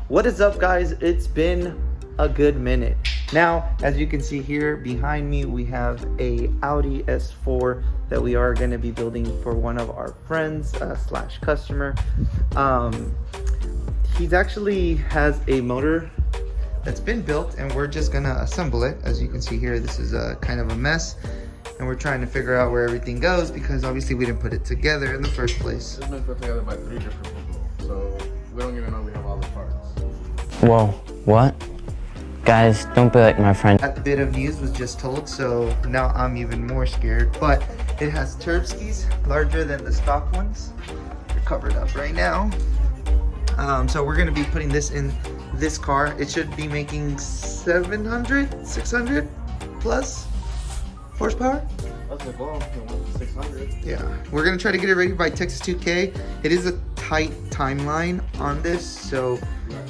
What is up, guys? It's been a good minute. Now, as you can see here behind me, we have a Audi S4 that we are going to be building for one of our friends slash customer. He's actually has a motor that's been built, and we're just gonna assemble it. As you can see here, this is a kind of a mess, and we're trying to figure out where everything goes because obviously we didn't put it together in the first place. It's been put together by 3 different people, so we don't even know we have all the parts. Whoa, what? Guys, don't be like my friend. That bit of news was just told, so now I'm even more scared. But it has turb skis larger than the stock ones. They're covered up right now. So we're gonna be putting this in this car. It should be making 600 plus horsepower. That's the goal. 600. Yeah, we're gonna try to get it ready by Texas 2K. It is a tight timeline on this, so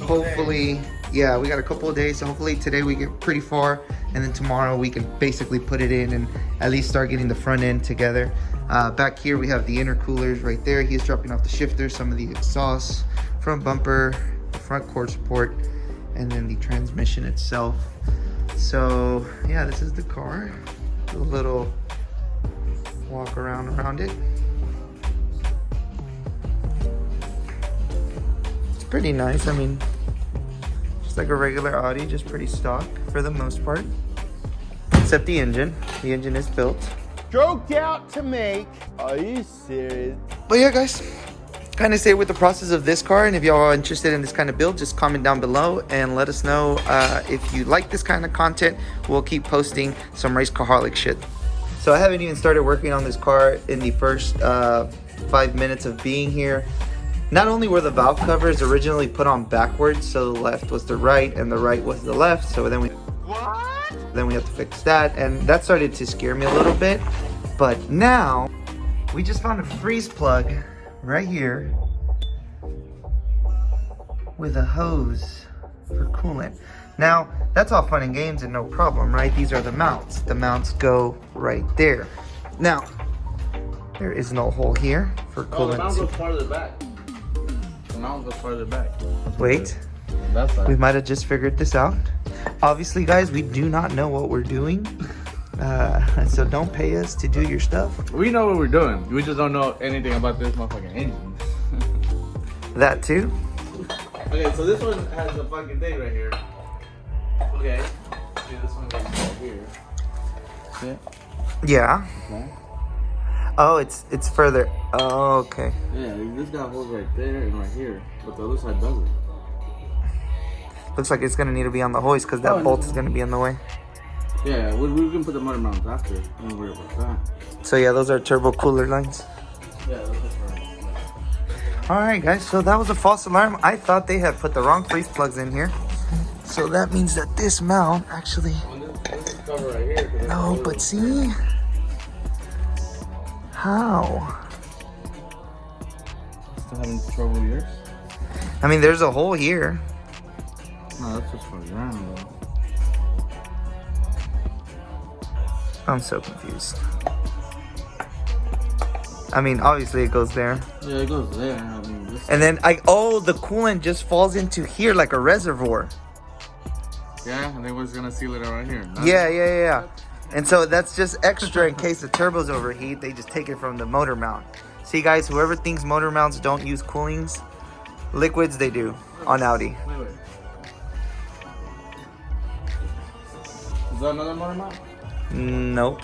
hopefully, yeah, we got a couple of days. So hopefully today we get pretty far, and then tomorrow we can basically put it in and at least start getting the front end together. Back here we have the intercoolers right there. He's dropping off the shifter, some of the exhausts, front bumper, front cord support, and then the transmission itself. So yeah, this is the car. A little walk around it. It's pretty nice. I mean, just like a regular Audi, just pretty stock for the most part, except the engine. The engine is built. Stroked out to make. Are you serious? But yeah, guys, kind of stay with the process of this car, and if y'all are interested in this kind of build, just comment down below and let us know if you like this kind of content. We'll keep posting some race carholic shit. So I haven't even started working on this car in the first 5 minutes of being here. Not only were the valve covers originally put on backwards, so the left was the right and the right was the left, so then we had to fix that, and that started to scare me a little bit. But now we just found a freeze plug right here with a hose for coolant. Now, that's all fun and games and no problem, right? These are the mounts. The mounts go right there. Now, there is no hole here for coolant. The mount goes farther back. The mount goes farther back. Wait, That's we might have just figured this out. Obviously, guys, we do not know what we're doing. So don't pay us to do your stuff. We know what we're doing. We just don't know anything about this motherfucking engine. That too. Okay, so this one has a fucking thing right here. Okay. See, this one goes right here. See it? Yeah. Okay. Oh, it's further. Oh, okay. Yeah, this got holes right there and right here, but the other side doesn't. Looks like it's gonna need to be on the hoist because that bolt is gonna be in the way. Yeah, we can put the motor mounts after. Don't worry about that. So yeah, those are turbo cooler lines. Yeah, that's right. All right, guys. So that was a false alarm. I thought they had put the wrong freeze plugs in here. So that means that this mount actually. This is cover right here. No, but see. How? Still having trouble with yours? I mean, there's a hole here. No, that's just for the ground though. I'm so confused. I mean, obviously it goes there. Yeah, it goes there. I mean, this. And then oh, the coolant just falls into here like a reservoir. Yeah, and then we're just gonna seal it right here. Yeah. And so that's just extra in case the turbos overheat. They just take it from the motor mount. See, guys, whoever thinks motor mounts don't use coolings, liquids they do on Audi. Wait. Is that another motor mount? Nope.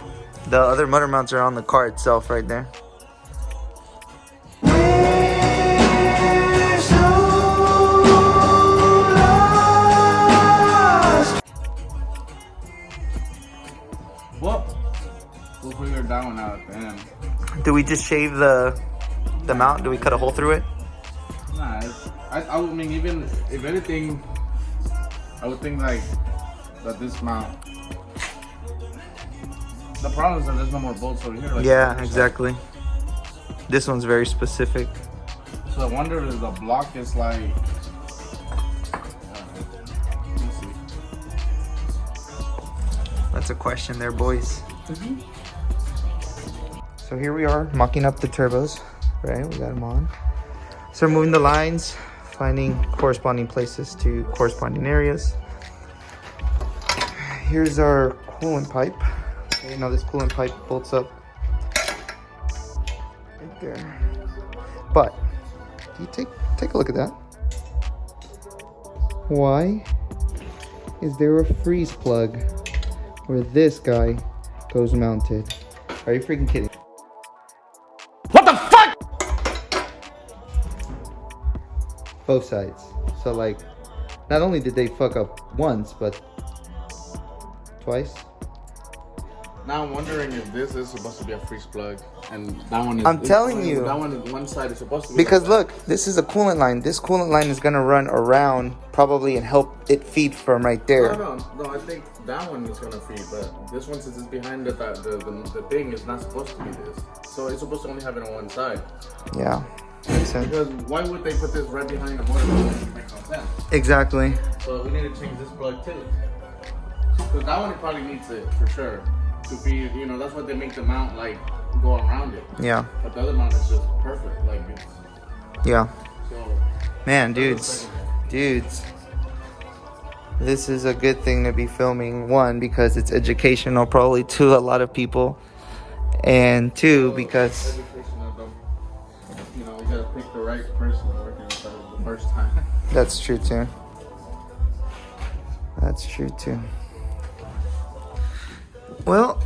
The other motor mounts are on the car itself right there. Well, we'll figure that one out at the end. Do we just shave the mount? Do we cut a hole through it? Nah, I mean, even if anything, I would think like that this mount. The problem is that there's no more bolts over here. Like Yeah, exactly. This one's very specific. So I wonder if the block is like. Let's see. That's a question there, boys. So here we are, mocking up the turbos, right? We got them on. So removing the lines finding corresponding places to corresponding areas. Here's our coolant pipe. Okay, now this coolant pipe bolts up right there. But you take a look at that. Why is there a freeze plug where this guy goes mounted? Are you freaking kidding? What the fuck? Both sides. So like, not only did they fuck up once, but twice. Now I'm wondering if this is supposed to be a freeze plug, and that one is. I'm telling you. That one side is supposed to be. Because like look, this is a coolant line. This coolant line is gonna run around probably and help it feed from right there. No, I think that one is gonna feed, but this one, since it's behind the thing, is not supposed to be this. So it's supposed to only have it on one side. Yeah, makes sense. Because why would they put this right behind the motor? It makes no sense. Exactly. So we need to change this plug too. Because that one probably needs it for sure to feed. You know, that's what they make the mount like go around it. Yeah. But the other mount is just perfect. Like it's. Yeah. So. Man, dudes. This is a good thing to be filming. One, because it's educational probably to a lot of people. And two, because... You know, you gotta pick the right person to work inside the first time. That's true too. That's true too. Well,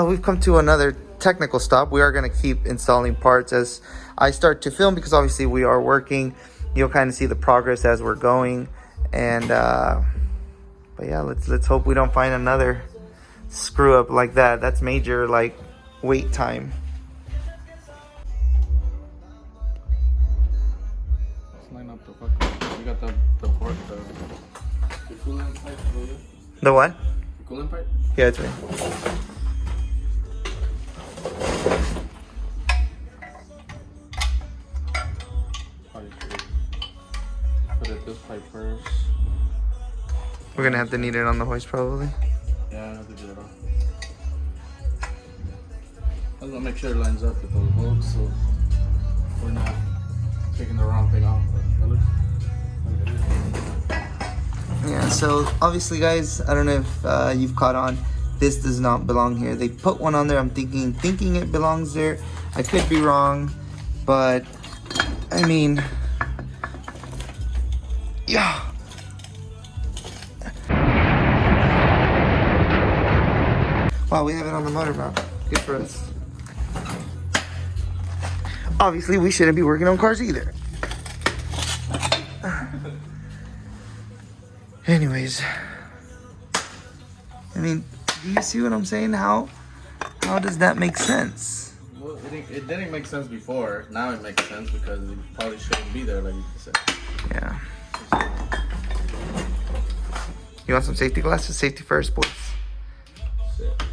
we've come to another technical stop. We are going to keep installing parts as I start to film, because obviously we are working. You'll kind of see the progress as we're going. And but yeah, let's hope we don't find another screw up like that. That's major like wait time. Let's line up the fucking. We got the port, the coolant pipe. The what? The coolant pipe. Yeah, it's right. Probably should put it this pipe first. We're gonna have to need it on the hoist probably. Yeah, I have to do it off. I'm gonna make sure it lines up with those bolts, so we're not taking the wrong thing off. But it looks like it is. Yeah, so obviously guys, I don't know if you've caught on, this does not belong here. They put one on there, I'm thinking it belongs there. I could be wrong, but I mean, yeah. Wow, we have it on the motor mount. Good for us. Obviously, we shouldn't be working on cars either. Anyways, I mean, do you see what I'm saying? How does that make sense? Well, it didn't make sense before. Now it makes sense because it probably shouldn't be there, like you said. Yeah. You want some safety glasses? Safety first, boys. Shit.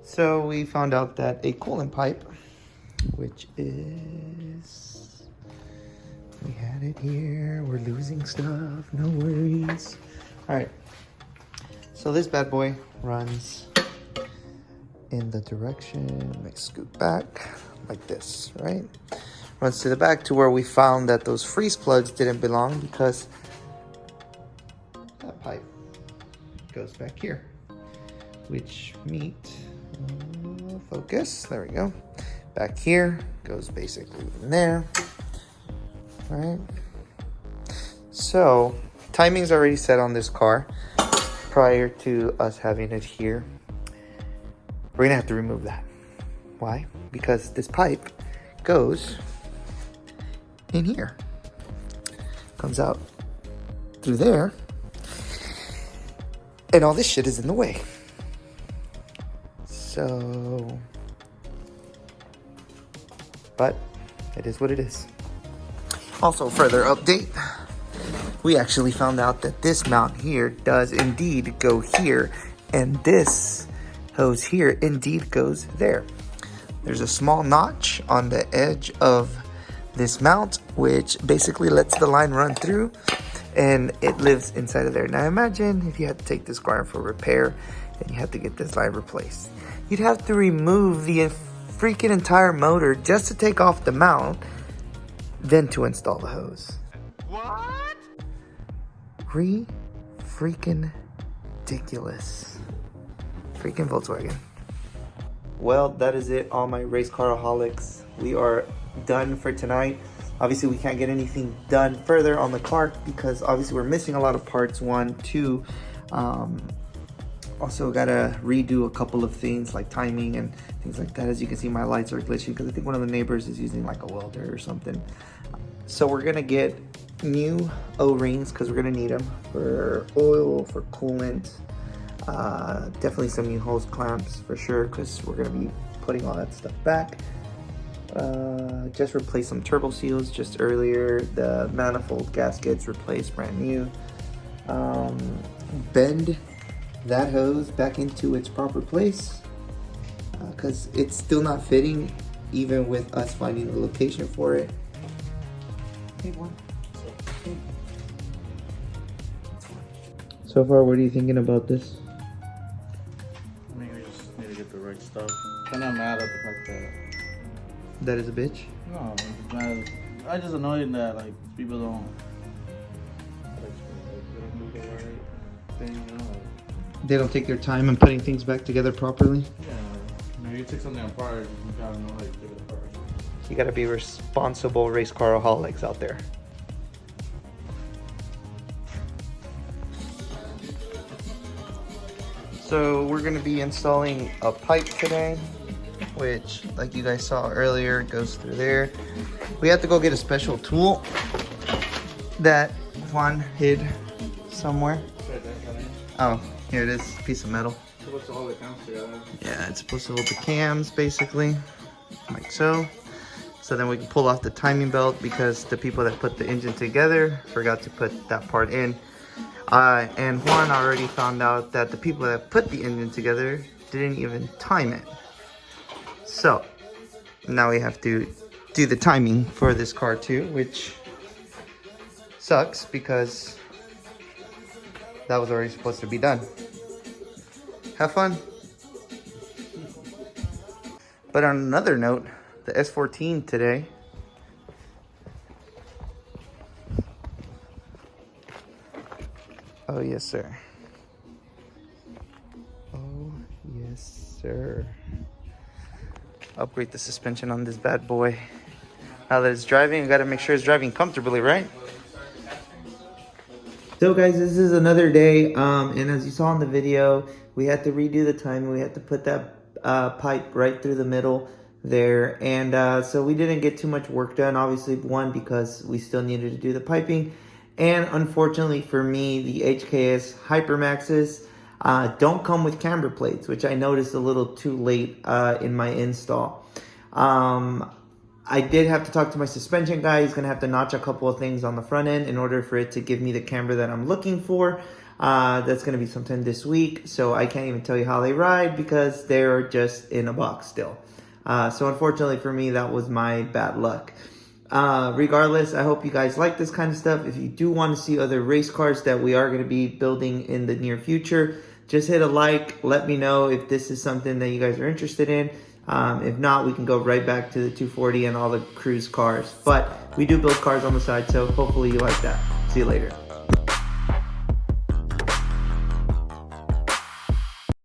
So we found out that a coolant pipe, which is, we had it here, we're losing stuff, no worries. All right, so this bad boy runs in the direction, let me scoot back like this, right? Runs to the back to where we found that those freeze plugs didn't belong, because that pipe goes back here, which meet, focus, there we go. Back here, goes basically in there, all right? So, timing's already set on this car prior to us having it here. We're gonna have to remove that. Why? Because this pipe goes in here. Comes out through there. And all this shit is in the way. So, but it is what it is. Also, further update, we actually found out that this mount here does indeed go here, and this hose here indeed goes there. There's a small notch on the edge of this mount, which basically lets the line run through, and it lives inside of there. Now imagine if you had to take this car for repair and you had to get this line replaced. You'd have to remove the freaking entire motor just to take off the mount, then to install the hose. What? Freaking ridiculous. Freaking Volkswagen. Well, that is it, all my race caraholics. We are done for tonight. Obviously, we can't get anything done further on the car because obviously we're missing a lot of parts. 1, 2. Also gotta redo a couple of things like timing and things like that. As you can see, my lights are glitching because I think one of the neighbors is using like a welder or something. So we're gonna get new O-rings because we're gonna need them for oil, for coolant. Definitely some new hose clamps for sure because we're gonna be putting all that stuff back. Just replaced some turbo seals just earlier. The manifold gaskets replaced, brand new. Bend that hose back into its proper place because it's still not fitting even with us finding the location for it. Hey, one. So far, what are you thinking about this? I mean, we just need to get the right stuff. I'm not mad at the fact that. That is a bitch? No, I just annoyed that like people don't do the right thing, you know. They don't take their time in putting things back together properly? Yeah, I mean, you take something apart, you gotta know how to take it apart. You gotta be responsible race caraholics out there. So we're gonna be installing a pipe today, which, like you guys saw earlier, goes through there. We have to go get a special tool that Juan hid somewhere. Oh, here it is, piece of metal. So what's all the cams together? Yeah, it's supposed to hold the cams, basically, like so. So then we can pull off the timing belt because the people that put the engine together forgot to put that part in. And Juan already found out that the people that put the engine together didn't even time it. So now we have to do the timing for this car too, which sucks because that was already supposed to be done. Have fun. But on another note, the S14 today. Oh yes, sir. Oh yes, sir. Upgrade the suspension on this bad boy. Now that it's driving, I gotta make sure it's driving comfortably, right? So guys, this is another day, and as you saw in the video, we had to redo the timing. We had to put that pipe right through the middle there, and so we didn't get too much work done. Obviously, one, because we still needed to do the piping, and unfortunately for me, the HKS Hypermaxes don't come with camber plates, which I noticed a little too late in my install. I did have to talk to my suspension guy. He's going to have to notch a couple of things on the front end in order for it to give me the camber that I'm looking for. That's going to be sometime this week. So I can't even tell you how they ride because they're just in a box still. So unfortunately for me, that was my bad luck. Regardless, I hope you guys like this kind of stuff. If you do want to see other race cars that we are going to be building in the near future, just hit a like. Let me know if this is something that you guys are interested in. If not, we can go right back to the 240 and all the cruise cars. But we do build cars on the side, so hopefully you like that. See you later.